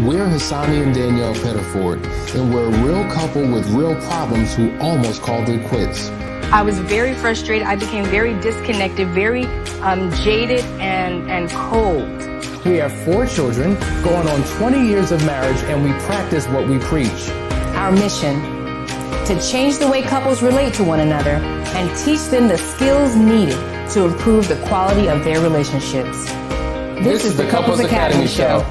We're Hasani and Danielle Pettiford, and we're a real couple with real problems who almost called it quits. I was very frustrated. I became very disconnected, very jaded and cold. We have 4 children, going on 20 years of marriage, and we practice what we preach. Our mission, to change the way couples relate to one another and teach them the skills needed to improve the quality of their relationships. This is the Couples Academy Show.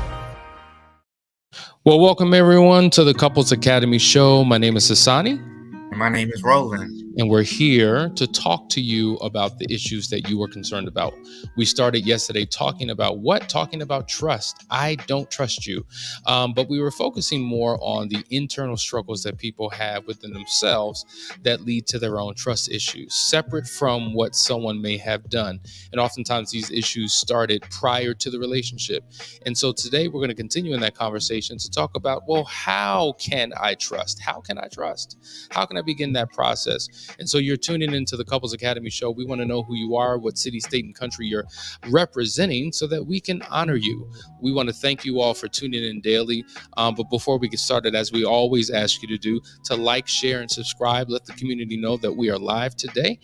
Well, welcome everyone to the Couples Academy Show. My name is Hasani. And my name is Roland. And we're here to talk to you about the issues that you are concerned about. We started yesterday talking about what? Talking about trust. I don't trust you. But we were focusing more on the internal struggles that people have within themselves that lead to their own trust issues, separate from what someone may have done. And oftentimes these issues started prior to the relationship. And so today we're going to continue in that conversation to talk about, well, how can I trust? How can I trust? How can I begin that process? And so you're tuning into the Couples Academy Show. We want to know who you are, what city, state, and country you're representing so that we can honor you. We want to thank you all for tuning in daily. But before we get started, as we always ask you to do, to like, share, and subscribe. Let the community know that we are live today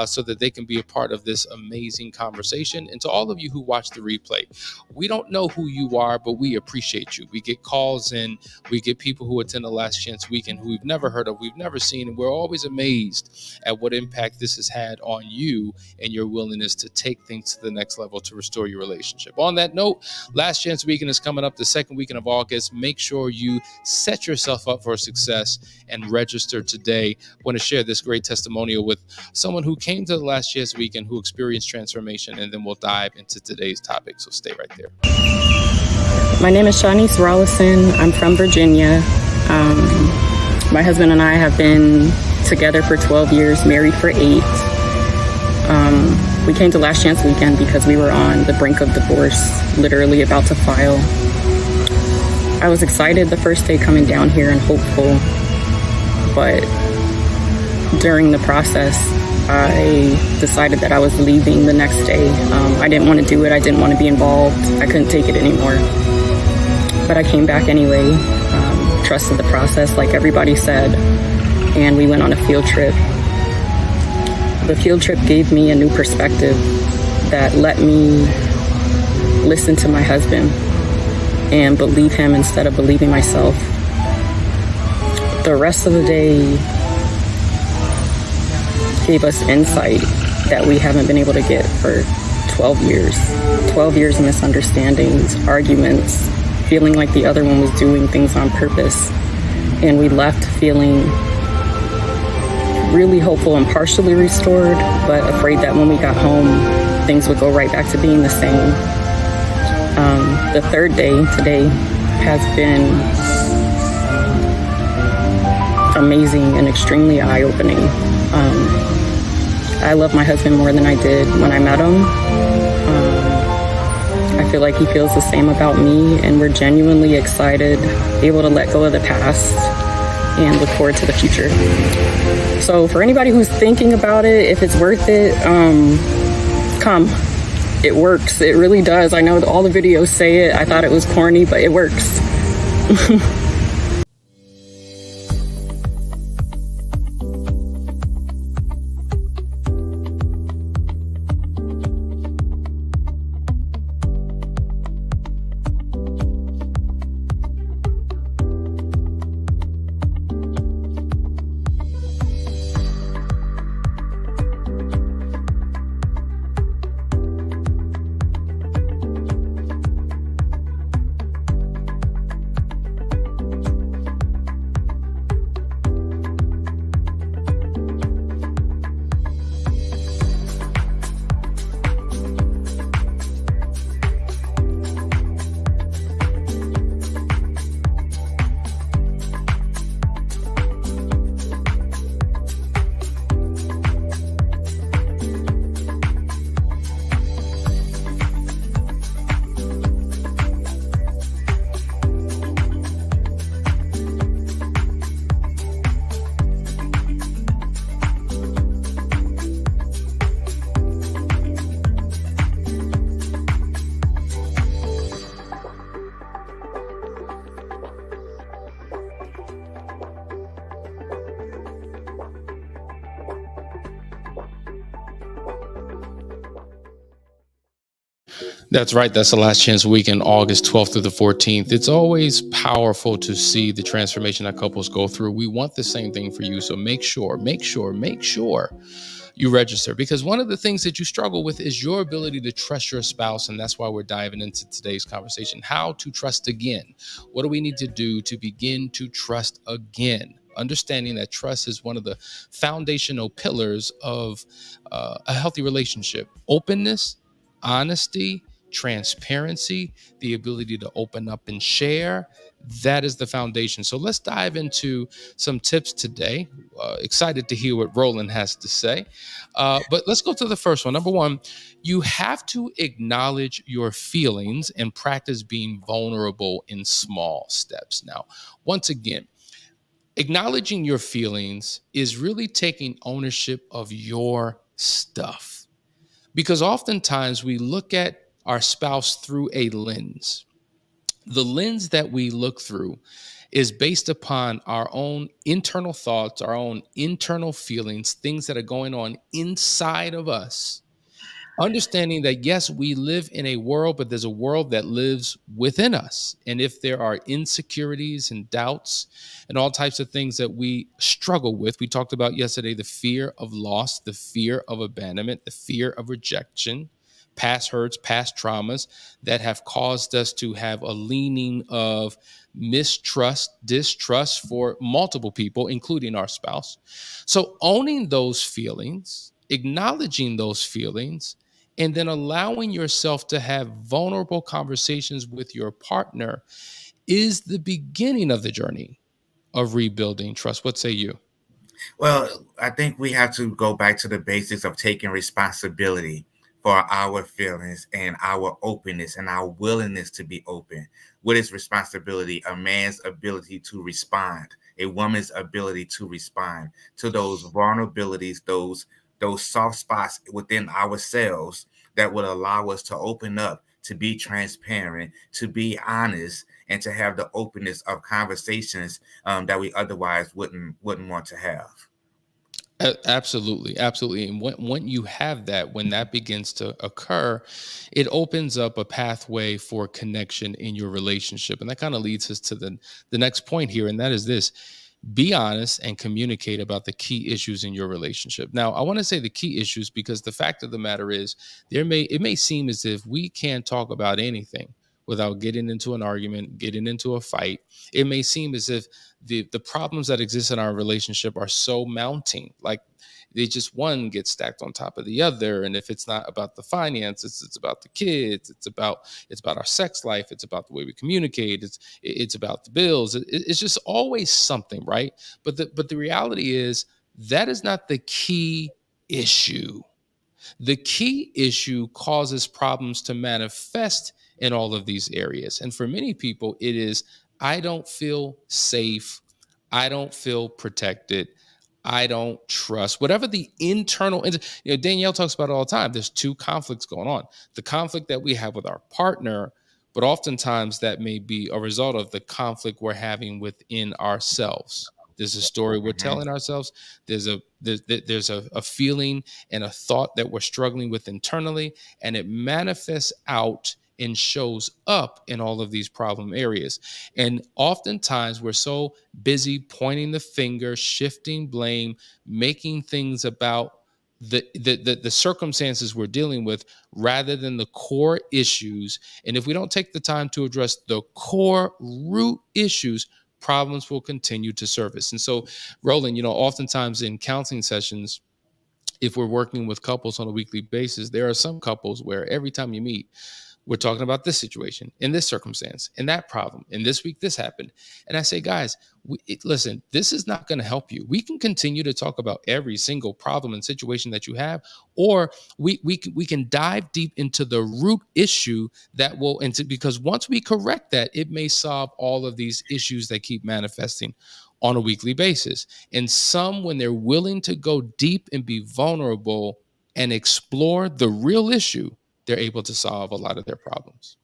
so that they can be a part of this amazing conversation. And to all of you who watch the replay, we don't know who you are, but we appreciate you. We get calls in, we get people who attend the Last Chance Weekend who we've never heard of, we've never seen, and we're always amazed at what impact this has had on you and your willingness to take things to the next level to restore your relationship. On that note, Last Chance Weekend is coming up the second weekend of August. Make sure you set yourself up for success and register today. I want to share this great testimonial with someone who came to the Last Chance Weekend who experienced transformation, and then we'll dive into today's topic. So stay right there. My name is Shanice Rollison. I'm from Virginia. My husband and I have been together for 12 years, married for 8. We came to Last Chance Weekend because we were on the brink of divorce, literally about to file. I was excited the first day coming down here and hopeful, but during the process, I decided that I was leaving the next day. I didn't want to do it. I didn't want to be involved. I couldn't take it anymore. But I came back anyway, trusted the process like everybody said, and we went on a field trip. The field trip gave me a new perspective that let me listen to my husband and believe him instead of believing myself. The rest of the day gave us insight that we haven't been able to get for 12 years. 12 years of misunderstandings, arguments, feeling like the other one was doing things on purpose. And we left feeling really hopeful and partially restored, but afraid that when we got home, things would go right back to being the same. The third day today has been amazing and extremely eye-opening. I love my husband more than I did when I met him. I feel like he feels the same about me, and we're genuinely excited, able to let go of the past and look forward to the future. So for anybody who's thinking about it, if it's worth it, come. It works. It really does. I know all the videos say it. I thought it was corny, but it works. That's right. That's the last chance weekend, August 12th through the 14th. It's always powerful to see the transformation that couples go through. We want the same thing for you. So make sure you register, because one of the things that you struggle with is your ability to trust your spouse. And that's why we're diving into today's conversation: how to trust again. What do we need to do to begin to trust again? Understanding that trust is one of the foundational pillars of a healthy relationship. Openness, honesty, transparency, the ability to open up and share. That is the foundation. So let's dive into some tips today. Excited to hear what Roland has to say. But let's go to the first one. Number one, you have to acknowledge your feelings and practice being vulnerable in small steps. Now, once again, acknowledging your feelings is really taking ownership of your stuff, because oftentimes we look at our spouse through a lens. The lens that we look through is based upon our own internal thoughts, our own internal feelings, things that are going on inside of us. Understanding that, yes, we live in a world, but there's a world that lives within us. And if there are insecurities and doubts and all types of things that we struggle with, we talked about yesterday the fear of loss, the fear of abandonment, the fear of rejection, past hurts, past traumas that have caused us to have a leaning of mistrust, distrust for multiple people, including our spouse. So owning those feelings, acknowledging those feelings, and then allowing yourself to have vulnerable conversations with your partner is the beginning of the journey of rebuilding trust. What say you? Well, I think we have to go back to the basics of taking responsibility for our feelings and our openness and our willingness to be open. What is responsibility? A man's ability to respond, a woman's ability to respond to those vulnerabilities, those soft spots within ourselves that would allow us to open up, to be transparent, to be honest, and to have the openness of conversations that we otherwise wouldn't want to have. Absolutely, absolutely. And when you have that, when that begins to occur, it opens up a pathway for connection in your relationship. And that kind of leads us to the next point here, and that is this: be honest and communicate about the key issues in your relationship. Now, I want to say the key issues because the fact of the matter is, it may seem as if we can't talk about anything without getting into an argument, getting into a fight. It may seem as if the problems that exist in our relationship are so mounting, like they just one gets stacked on top of the other. And if it's not about the finances, it's about the kids, it's about our sex life, it's about the way we communicate, it's about the bills. It's just always something, right? But the reality is that is not the key issue. The key issue causes problems to manifest in all of these areas. And for many people, it is: I don't feel safe. I don't feel protected. I don't trust. Whatever the internal, Danielle talks about it all the time. There's two conflicts going on: the conflict that we have with our partner, but oftentimes that may be a result of the conflict we're having within ourselves. There's a story we're Mhm. telling ourselves. There's a feeling and a thought that we're struggling with internally, and it manifests out and shows up in all of these problem areas. And oftentimes we're so busy pointing the finger, shifting blame, making things about the circumstances we're dealing with rather than the core issues. And if we don't take the time to address the core root issues, problems will continue to surface. And so, Roland, oftentimes in counseling sessions, if we're working with couples on a weekly basis, there are some couples where every time you meet, we're talking about this situation, in this circumstance, in that problem, and this week this happened. And I say, guys, listen, this is not going to help you. We can continue to talk about every single problem and situation that you have, or we can dive deep into the root issue that will, because once we correct that, it may solve all of these issues that keep manifesting on a weekly basis. And some, when they're willing to go deep and be vulnerable and explore the real issue, they're able to solve a lot of their problems.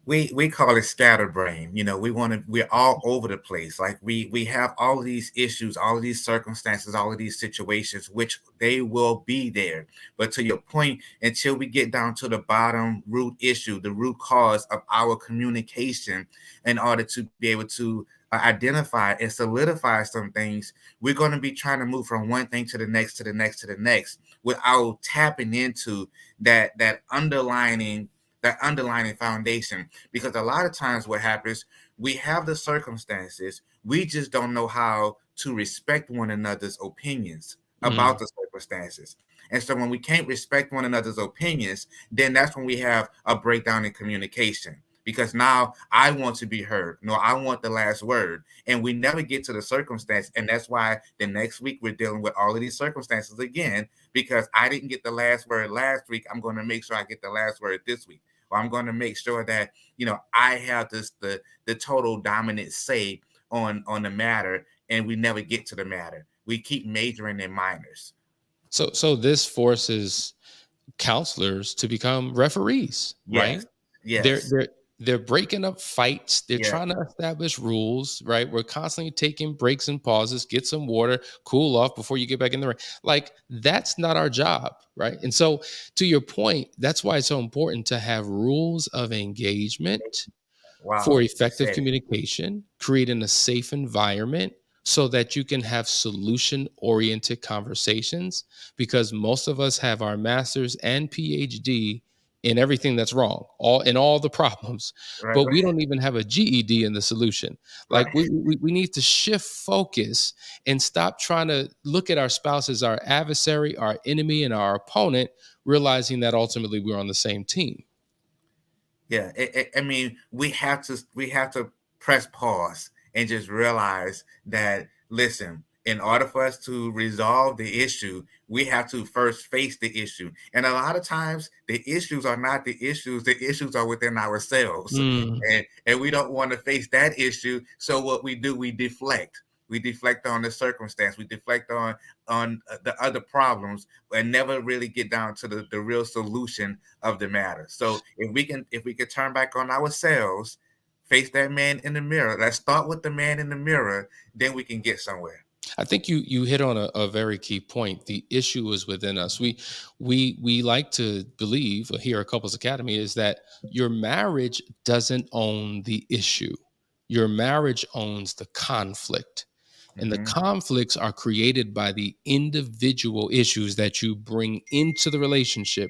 we call it scatterbrain. We're all over the place. Like we have all of these issues, all of these circumstances, all of these situations, which they will be there. But to your point, until we get down to the bottom root issue, the root cause of our communication, in order to be able to identify and solidify some things, we're going to be trying to move from one thing to the next, to the next, to the next, without tapping into that underlining foundation. Because a lot of times what happens, we have the circumstances, we just don't know how to respect one another's opinions Mm. about the circumstances. And so when we can't respect one another's opinions, then that's when we have a breakdown in communication. Because now I want to be heard. No, I want the last word. And we never get to the circumstance. And that's why the next week we're dealing with all of these circumstances again, because I didn't get the last word last week. I'm going to make sure I get the last word this week. Or I'm going to make sure that, I have the total dominant say on the matter, and we never get to the matter. We keep majoring in minors. So this forces counselors to become referees, right? Yes. They're Yes. they're they're breaking up fights. They're Yeah. trying to establish rules, right? We're constantly taking breaks and pauses, get some water, cool off before you get back in the ring. Like that's not our job, right? And so to your point, that's why it's so important to have rules of engagement for Wow. You effective said it. communication, creating a safe environment so that you can have solution oriented conversations. Because most of us have our master's and PhD in everything that's wrong, all the problems, Right. but we don't even have a GED in the solution. Like Right. we need to shift focus and stop trying to look at our spouse as our adversary, our enemy, and our opponent, realizing that ultimately we're on the same team. Yeah, I mean, we have to press pause and just realize that, listen, in order for us to resolve the issue, we have to first face the issue. And a lot of times, the issues are not the issues; the issues are within ourselves, Mm. and we don't want to face that issue. So what we do, we deflect. We deflect on the circumstance. We deflect on the other problems, and never really get down to the real solution of the matter. So if we could turn back on ourselves, face that man in the mirror. Let's start with the man in the mirror, then we can get somewhere. I think you hit on a very key point. The issue is within us. We like to believe here at Couples Academy is that your marriage doesn't own the issue. Your marriage owns the conflict. And the Hmm. conflicts are created by the individual issues that you bring into the relationship.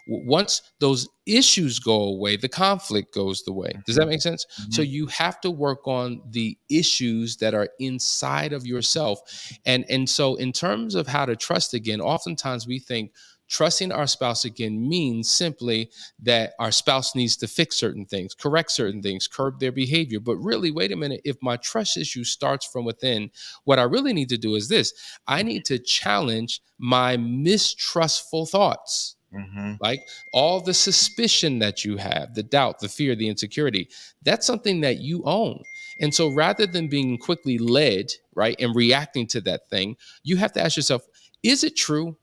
Once those issues go away, the conflict goes away. Does Hmm. that make sense? So Hmm. you have to work on the issues that are inside of yourself. And so in terms of how to trust again, oftentimes we think trusting our spouse again means simply that our spouse needs to fix certain things, correct certain things, curb their behavior. But really, wait a minute, if my trust issue starts from within, what I really need to do is this: I need to challenge my mistrustful thoughts. Hmm. Like all the suspicion that you have, the doubt, the fear, the insecurity, that's something that you own. And so rather than being quickly led, right, and reacting to that thing, you have to ask yourself, is it true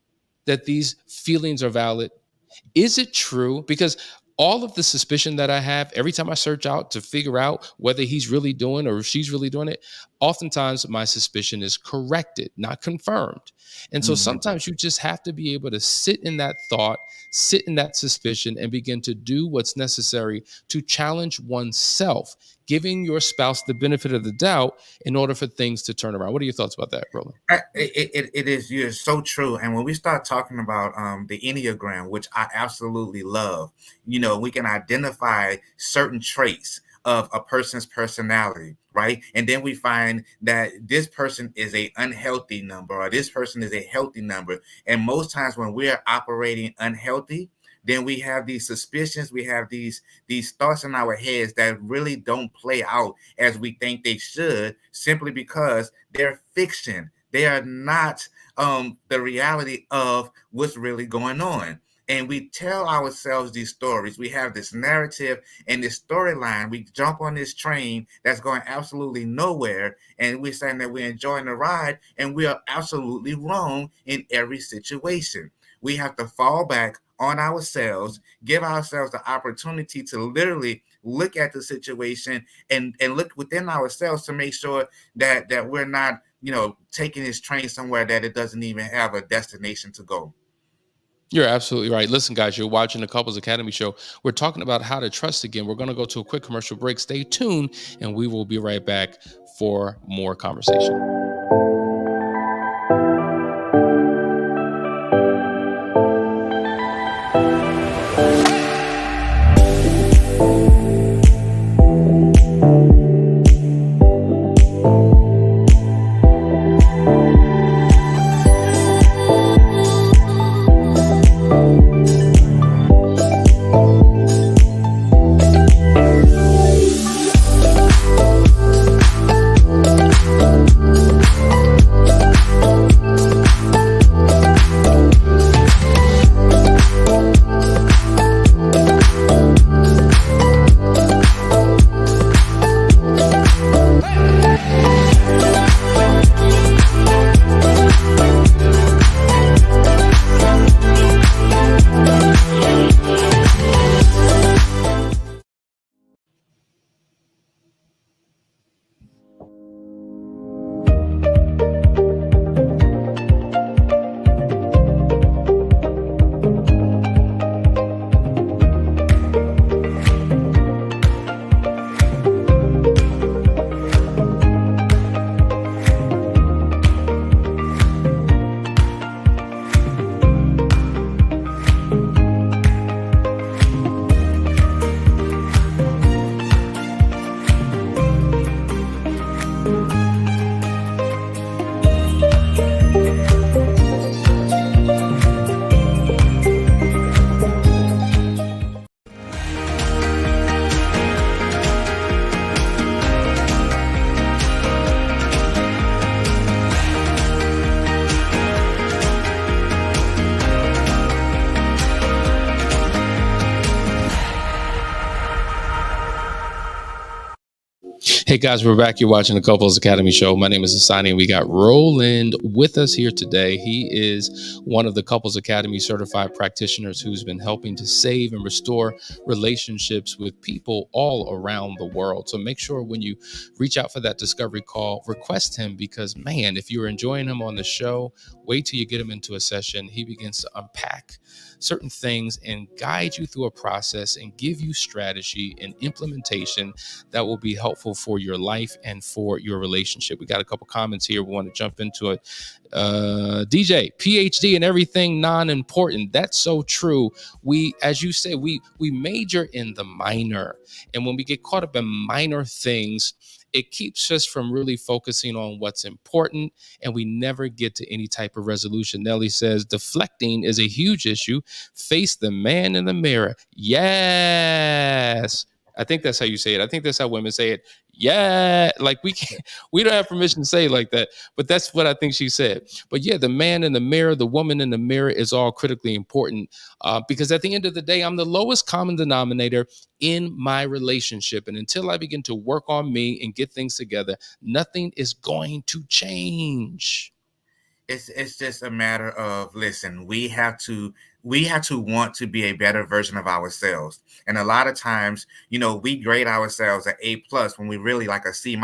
that these feelings are valid? Is it true? Because all of the suspicion that I have, every time I search out to figure out whether he's really doing or if she's really doing it, oftentimes my suspicion is corrected, not confirmed. And so Hmm. sometimes you just have to be able to sit in that thought, sit in that suspicion, and begin to do what's necessary to challenge oneself, giving your spouse the benefit of the doubt in order for things to turn around. What are your thoughts about that, Roland? It is, you're so true. And when we start talking about the Enneagram, which I absolutely love, we can identify certain traits of a person's personality, right? And then we find that this person is a unhealthy number, or this person is a healthy number. And most times when we're operating unhealthy, then we have these suspicions, we have these thoughts in our heads that really don't play out as we think they should, simply because they're fiction. They are not the reality of what's really going on. And we tell ourselves these stories. We have this narrative and this storyline. We jump on this train that's going absolutely nowhere, and we're saying that we're enjoying the ride, and we are absolutely wrong in every situation. We have to fall back on ourselves, give ourselves the opportunity to literally look at the situation and look within ourselves to make sure that we're not, taking this train somewhere that it doesn't even have a destination to go. You're absolutely right. Listen, guys, you're watching the Couples Academy show. We're talking about how to trust again. We're going to go to a quick commercial break. Stay tuned, and we will be right back for more conversation. Hey guys, we're back. You're watching the Couples Academy show. My name is Hasani, and we got Roland with us here today. He is one of the Couples Academy certified practitioners who's been helping to save and restore relationships with people all around the world. So make sure when you reach out for that discovery call, request him, because man, if you're enjoying him on the show, wait till you get him into a session. He begins to unpack certain things and guide you through a process and give you strategy and implementation that will be helpful for your life and for your relationship. We got a couple comments here. We want to jump into it. DJ, PhD and everything non-important. That's so true. We, as you say, we major in the minor. And when we get caught up in minor things, it keeps us from really focusing on what's important, and we never get to any type of resolution. Nelly says, deflecting is a huge issue. Face the man in the mirror. Yes. I think that's how you say it. I think that's how women say it. Yeah. Like we don't have permission to say it like that, but that's what I think she said. But yeah, the man in the mirror, the woman in the mirror is all critically important because at the end of the day, I'm the lowest common denominator in my relationship. And until I begin to work on me and get things together, nothing is going to change. It's just a matter of, listen, we have to want to be a better version of ourselves. And a lot of times, we grade ourselves at A+ when we really like a C-,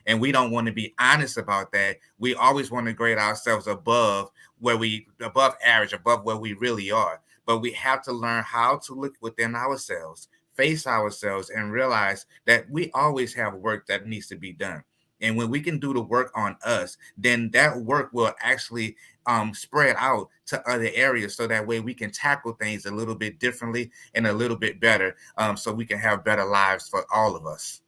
and we don't want to be honest about that. We always want to grade ourselves above average, above where we really are. But we have to learn how to look within ourselves, face ourselves, and realize that we always have work that needs to be done. And when we can do the work on us, then that work will actually spread out to other areas. So that way we can tackle things a little bit differently and a little bit better, so we can have better lives for all of us.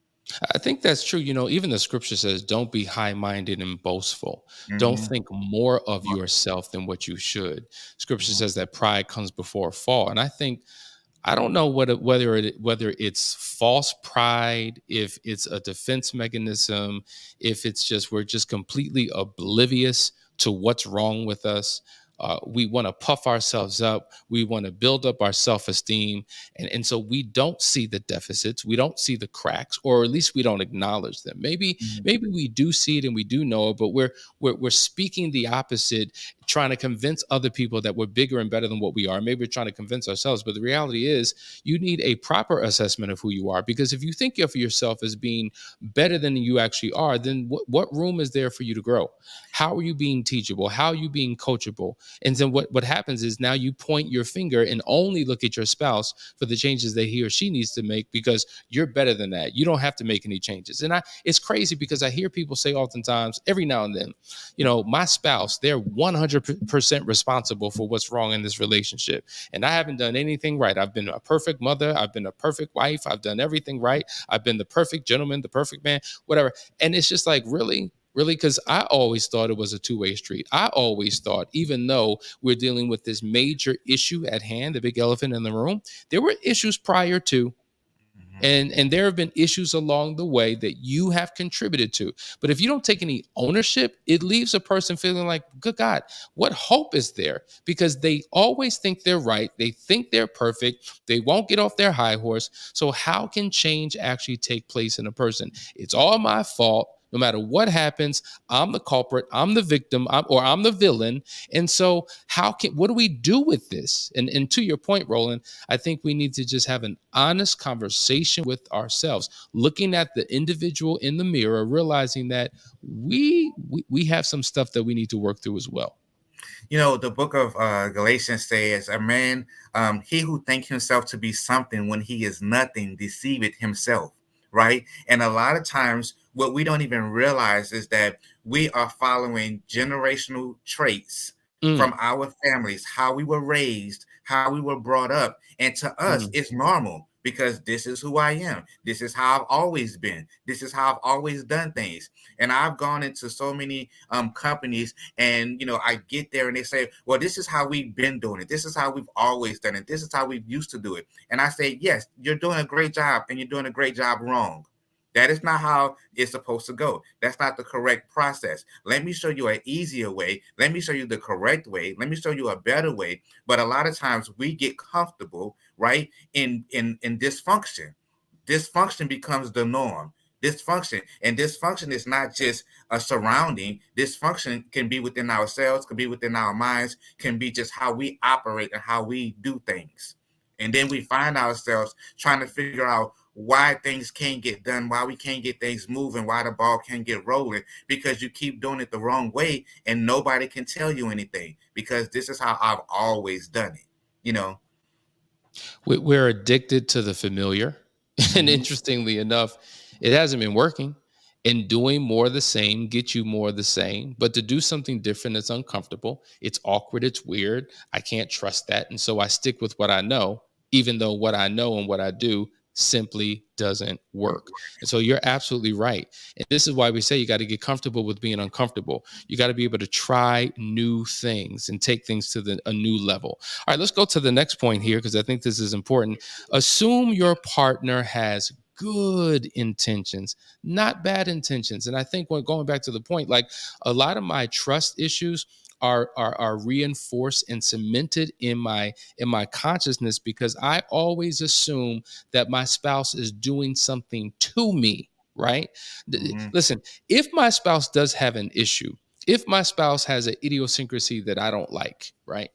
I think that's true. Even the scripture says, don't be high-minded and boastful. Mm-hmm. Don't think more of yourself than what you should. Scripture says that pride comes before a fall. And I don't know whether it's false pride, if it's a defense mechanism, if it's just we're just completely oblivious to what's wrong with us. We want to puff ourselves up. We want to build up our self-esteem. And so we don't see the deficits. We don't see the cracks, or at least we don't acknowledge them. Maybe we do see it and we do know it, but we're speaking the opposite, trying to convince other people that we're bigger and better than what we are. Maybe we're trying to convince ourselves, but the reality is you need a proper assessment of who you are, because if you think of yourself as being better than you actually are, then what room is there for you to grow? How are you being teachable? How are you being coachable? And then what happens is now you point your finger and only look at your spouse for the changes that he or she needs to make, because you're better than that. You don't have to make any changes. And it's crazy because I hear people say oftentimes, every now and then, my spouse, they're 100% responsible for what's wrong in this relationship. And I haven't done anything right. I've been a perfect mother. I've been a perfect wife. I've done everything right. I've been the perfect gentleman, the perfect man, whatever. And it's just like, really? Really? Because I always thought it was a two-way street. I always thought, even though we're dealing with this major issue at hand, the big elephant in the room, there were issues prior to. And there have been issues along the way that you have contributed to. But if you don't take any ownership, it leaves a person feeling like, good God, what hope is there? Because they always think they're right. They think they're perfect. They won't get off their high horse. So how can change actually take place in a person? It's all my fault. No matter what happens, I'm the culprit, I'm the victim, I'm the villain. And so what do we do with this? And to your point, Roland, I think we need to just have an honest conversation with ourselves, looking at the individual in the mirror, realizing that we have some stuff that we need to work through as well. The book of Galatians says, a man, he who thinks himself to be something when he is nothing, deceiveth himself. Right. And a lot of times what we don't even realize is that we are following generational traits from our families, how we were raised, how we were brought up. And to us, it's normal because this is who I am. This is how I've always been. This is how I've always done things. And I've gone into so many companies and, I get there and they say, well, this is how we've been doing it. This is how we've always done it. This is how we used to do it. And I say, yes, you're doing a great job and you're doing a great job wrong. That is not how it's supposed to go. That's not the correct process. Let me show you an easier way. Let me show you the correct way. Let me show you a better way. But a lot of times we get comfortable, right, in dysfunction. Dysfunction becomes the norm. Dysfunction is not just a surrounding. Dysfunction can be within ourselves, can be within our minds, can be just how we operate and how we do things. And then we find ourselves trying to figure out why things can't get done, why we can't get things moving, why the ball can't get rolling, because you keep doing it the wrong way and nobody can tell you anything because this is how I've always done it. We're addicted to the familiar. And interestingly enough, it hasn't been working. And doing more of the same gets you more of the same. But to do something different, it's uncomfortable. It's awkward. It's weird. I can't trust that. And so I stick with what I know, even though what I know and what I do simply doesn't work. And so you're absolutely right. And this is why we say you got to get comfortable with being uncomfortable. You got to be able to try new things and take things to a new level. All right, let's go to the next point here because I think this is important. Assume your partner has good intentions, not bad intentions. And I think when going back to the point, like a lot of my trust issues are reinforced and cemented in my consciousness because I always assume that my spouse is doing something to me, right? Listen, if my spouse does have an issue, if my spouse has an idiosyncrasy that I don't like, right?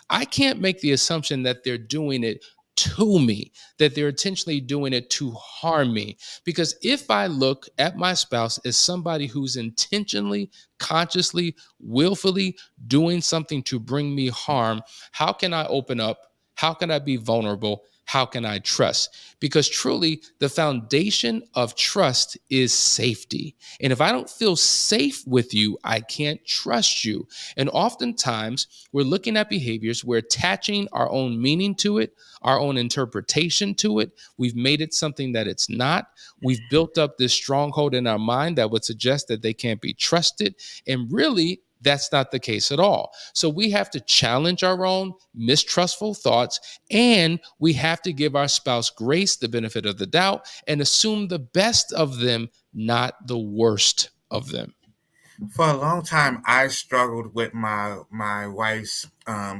I can't make the assumption that they're doing it to me, that they're intentionally doing it to harm me. Because if I look at my spouse as somebody who's intentionally, consciously, willfully doing something to bring me harm, how can I open up? How can I be vulnerable? How can I trust? Because truly, the foundation of trust is safety. And if I don't feel safe with you, I can't trust you. And oftentimes, we're looking at behaviors, we're attaching our own meaning to it, our own interpretation to it. We've made it something that it's not. We've built up this stronghold in our mind that would suggest that they can't be trusted. And really, that's not the case at all. So we have to challenge our own mistrustful thoughts, and we have to give our spouse grace, the benefit of the doubt, and assume the best of them, not the worst of them. For a long time, I struggled with my wife's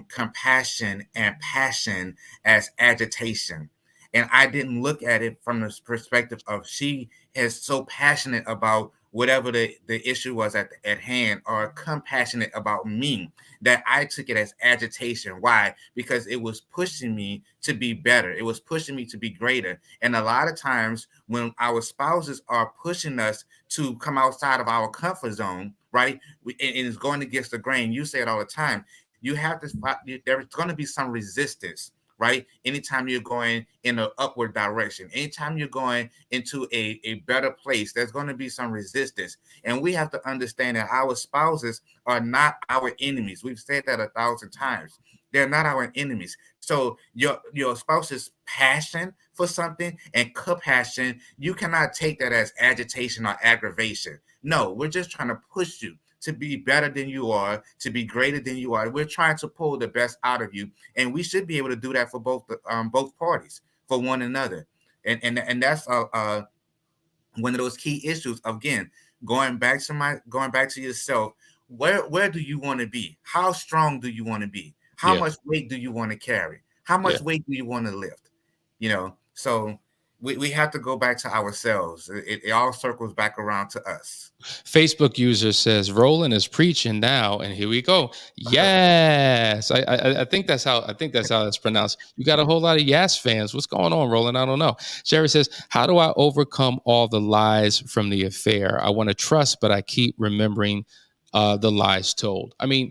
compassion and passion as agitation. And I didn't look at it from the perspective of she is so passionate about whatever the issue was at hand, or compassionate about me, that I took it as agitation. Why? Because it was pushing me to be better. It was pushing me to be greater. And a lot of times when our spouses are pushing us to come outside of our comfort zone, right? And it's going against the grain. You say it all the time. You have to, there's going to be some resistance, right? Anytime you're going in an upward direction, anytime you're going into a better place, there's going to be some resistance. And we have to understand that our spouses are not our enemies. We've said that 1,000 times. They're not our enemies. So your spouse's passion for something and compassion, you cannot take that as agitation or aggravation. No, we're just trying to push you to be better than you are, to be greater than you are. We're trying to pull the best out of you, and we should be able to do that for both parties, for one another. And that's one of those key issues. Again, going back to yourself. Where do you want to be? How strong do you want to be? How Yeah. much weight do you want to carry? How much weight do you want to lift? So we have to go back to ourselves. It all circles back around to us. Facebook user says Roland is preaching now, and here we go. Yes, I think that's how that's pronounced. You got a whole lot of Yes fans. What's going on, Roland? I don't know. Sherry says, how do I overcome all the lies from the affair? I want to trust, but I keep remembering the lies told. I mean,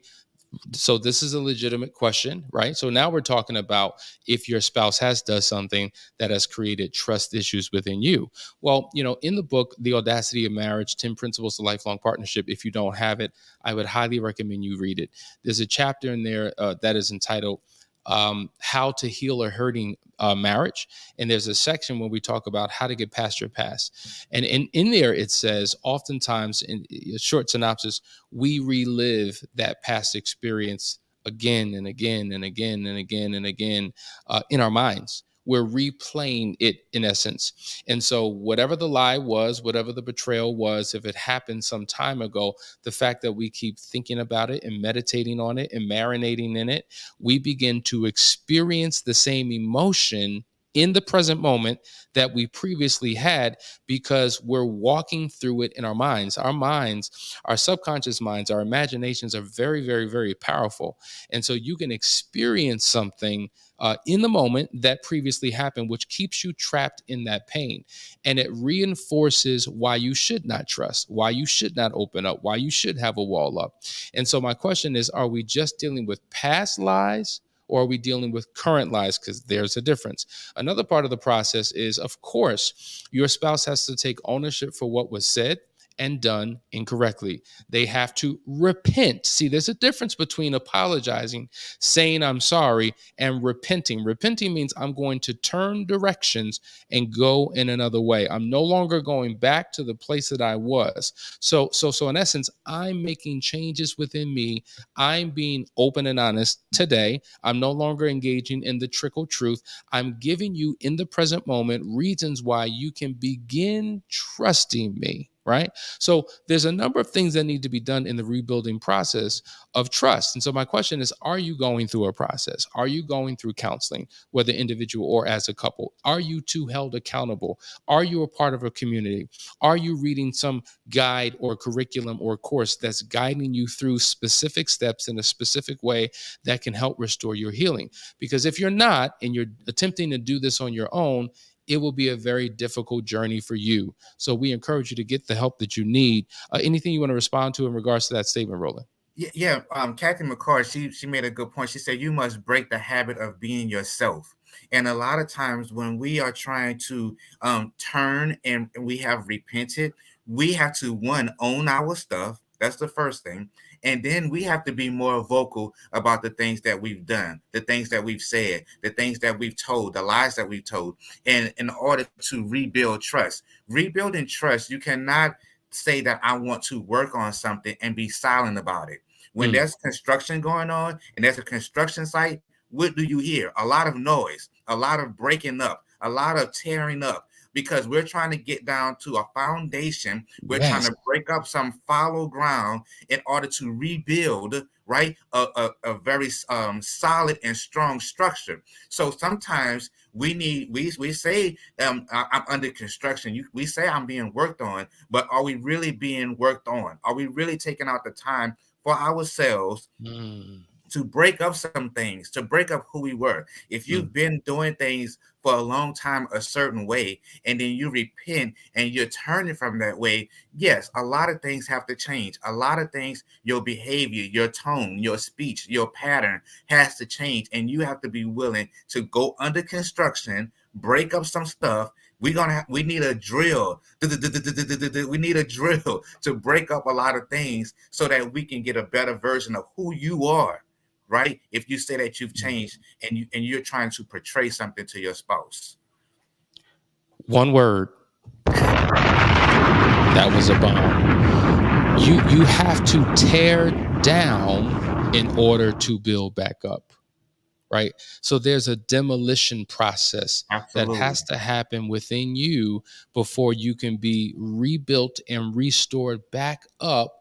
so this is a legitimate question, right? So now we're talking about if your spouse has done something that has created trust issues within you. Well, in the book, The Audacity of Marriage, 10 Principles of Lifelong Partnership, if you don't have it, I would highly recommend you read it. There's a chapter in there that is entitled How to Heal a Hurting Marriage. And there's a section where we talk about how to get past your past. And in there, it says, oftentimes, in a short synopsis, we relive that past experience again and again and again and again and again in our minds. We're replaying it in essence. And so whatever the lie was, whatever the betrayal was, if it happened some time ago, the fact that we keep thinking about it and meditating on it and marinating in it, we begin to experience the same emotion in the present moment that we previously had, because we're walking through it in our minds. Our minds, our subconscious minds, our imaginations are very, very, very powerful. And so you can experience something in the moment that previously happened, which keeps you trapped in that pain. And it reinforces why you should not trust, why you should not open up, why you should have a wall up. And so my question is, are we just dealing with past lies, or are we dealing with current lies? Because there's a difference. Another part of the process is, of course, your spouse has to take ownership for what was said and done incorrectly. They have to repent. See, there's a difference between apologizing, saying I'm sorry, and repenting. Repenting means I'm going to turn directions and go in another way. I'm no longer going back to the place that I was. So in essence, I'm making changes within me. I'm being open and honest today. I'm no longer engaging in the trickle truth. I'm giving you in the present moment reasons why you can begin trusting me. Right? So there's a number of things that need to be done in the rebuilding process of trust. And so my question is, are you going through a process? Are you going through counseling, whether individual or as a couple? Are you two held accountable? Are you a part of a community? Are you reading some guide or curriculum or course that's guiding you through specific steps in a specific way that can help restore your healing? Because if you're not, and you're attempting to do this on your own, it will be a very difficult journey for you. So we encourage you to get the help that you need. Anything you want to respond to in regards to that statement, Roland? Yeah. Kathy McCord, she made a good point. She said you must break the habit of being yourself. And a lot of times when we are trying to turn and we have repented, we have to, one, own our stuff. That's the first thing. And then we have to be more vocal about the things that we've done, the things that we've said, the things that we've told, the lies that we've told, and in order to rebuild trust. Rebuilding trust, you cannot say that I want to work on something and be silent about it. When there's construction going on and there's a construction site, what do you hear? A lot of noise, a lot of breaking up, a lot of tearing up, because we're trying to get down to a foundation. We're trying to break up some fallow ground in order to rebuild, right, a very solid and strong structure. So sometimes we say I'm under construction. We say I'm being worked on, but are we really being worked on? Are we really taking out the time for ourselves to break up some things, to break up who we were? If you've been doing things for a long time a certain way, and then you repent and you're turning from that way, yes, a lot of things have to change. A lot of things, your behavior, your tone, your speech, your pattern has to change, and you have to be willing to go under construction, break up some stuff. We need a drill. We need a drill to break up a lot of things so that we can get a better version of who you are. Right? If you say that you've changed and you're trying to portray something to your spouse. One word. That was a bomb. You have to tear down in order to build back up. Right? So there's a demolition process that has to happen within you before you can be rebuilt and restored back up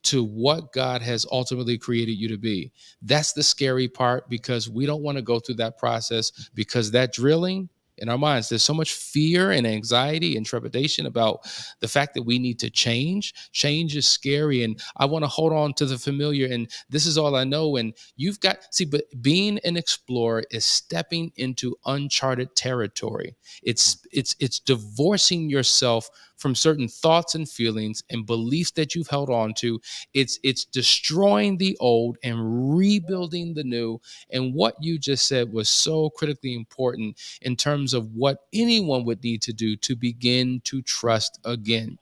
to what God has ultimately created you to be. That's the scary part, because we don't want to go through that process, because that drilling in our minds, there's so much fear and anxiety and trepidation about the fact that we need to change. Change is scary, and I want to hold on to the familiar, and this is all I know. And you've got, but being an explorer is stepping into uncharted territory. It's divorcing yourself from certain thoughts and feelings and beliefs that you've held on to. It's destroying the old and rebuilding the new. And what you just said was so critically important in terms of what anyone would need to do to begin to trust again.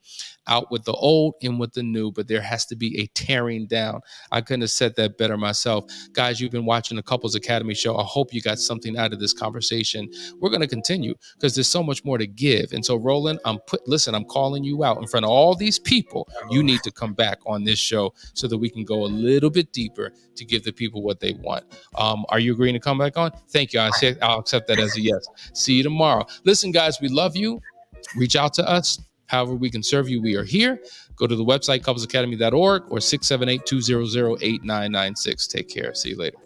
Out with the old, in with the new, but there has to be a tearing down. I couldn't have said that better myself. Guys, you've been watching the Couples Academy show. I hope you got something out of this conversation. We're going to continue because there's so much more to give. And so, Roland, I'm calling you out in front of all these people. You need to come back on this show so that we can go a little bit deeper to give the people what they want. Are you agreeing to come back on? Thank you. I'll accept that as a yes. See you tomorrow. Listen, guys, we love you. Reach out to us. However we can serve you, we are here. Go to the website, couplesacademy.org or 678-200-8996. Take care. See you later.